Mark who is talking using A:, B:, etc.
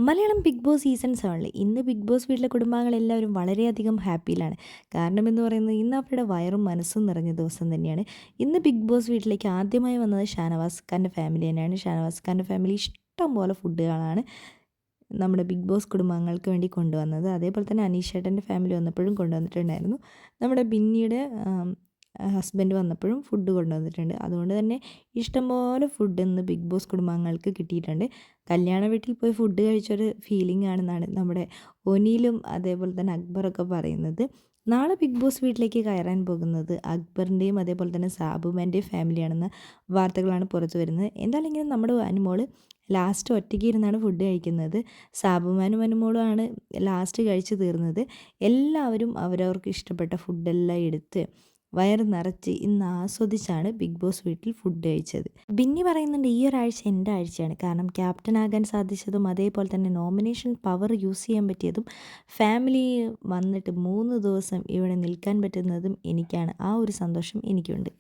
A: Malayalam big boss season 7 ഇന്ന് big boss വീട്ടിലെ കുടുംബാംഗങ്ങളെല്ലാവരും വളരെയധികം ഹാപ്പിയിലാണ്. കാരണം എന്ന് പറയുന്നത് ഇന്ന് അവരുടെ വയറും മനസ്സും നിറഞ്ഞ ദിവസം തന്നെയാണ്. ഇന്ന് ബിഗ് ബോസ് വീട്ടിലേക്ക് ആദ്യമായി വന്നത് ഷാനവാസ് ഖാൻ്റെ ഫാമിലി തന്നെയാണ്. ഷാനവാസ് ഖാൻ്റെ ഫാമിലി ഇഷ്ടം പോലെ ഫുഡുകളാണ് നമ്മുടെ ബിഗ് ബോസ് കുടുംബാംഗങ്ങൾക്ക് വേണ്ടി കൊണ്ടുവന്നത്. അതേപോലെ തന്നെ അനീഷേട്ടൻ്റെ ഫാമിലി വന്നപ്പോഴും കൊണ്ടുവന്നിട്ടുണ്ടായിരുന്നു. നമ്മുടെ ബിന്നിയുടെ ഹസ്ബൻഡ് വന്നപ്പോഴും ഫുഡ് കൊണ്ടുവന്നിട്ടുണ്ട്. അതുകൊണ്ട് തന്നെ ഇഷ്ടംപോലെ ഫുഡ് ഇന്ന് ബിഗ് ബോസ് കുടുംബാംഗങ്ങൾക്ക് കിട്ടിയിട്ടുണ്ട്. കല്യാണ വീട്ടിൽ പോയി ഫുഡ് കഴിച്ചൊരു ഫീലിംഗ് ആണെന്നാണ് നമ്മുടെ ഒനിയിലും അതേപോലെ തന്നെ അക്ബറൊക്കെ പറയുന്നത്. നാളെ ബിഗ് ബോസ് വീട്ടിലേക്ക് കയറാൻ പോകുന്നത് അക്ബറിൻ്റെയും അതേപോലെ തന്നെ സാബുമാൻ്റെയും ഫാമിലിയാണെന്ന വാർത്തകളാണ് പുറത്തു വരുന്നത്. എന്തായാലും ഇങ്ങനെ നമ്മുടെ അനുമോള് ലാസ്റ്റ് ഒറ്റയ്ക്ക് ഇരുന്നാണ് ഫുഡ് കഴിക്കുന്നത്. സാബുമാനും അനുമോളുമാണ് ലാസ്റ്റ് കഴിച്ച് തീർന്നത്. എല്ലാവരും അവരവർക്ക് ഇഷ്ടപ്പെട്ട ഫുഡെല്ലാം എടുത്ത് വയറ് നിറച്ച് ഇന്ന് ആസ്വദിച്ചാണ് ബിഗ് ബോസ് വീട്ടിൽ ഫുഡ് കഴിച്ചത്. ബിന്നി പറയുന്നുണ്ട് ഈ ഒരാഴ്ച എൻ്റെ ആഴ്ചയാണ്. കാരണം ക്യാപ്റ്റൻ ആകാൻ സാധിച്ചതും അതേപോലെ തന്നെ നോമിനേഷൻ പവർ യൂസ് ചെയ്യാൻ പറ്റിയതും ഫാമിലി വന്നിട്ട് 3 ദിവസം ഇവിടെ നിൽക്കാൻ പറ്റുന്നതും എനിക്കാണ്. ആ ഒരു സന്തോഷം എനിക്കുണ്ട്.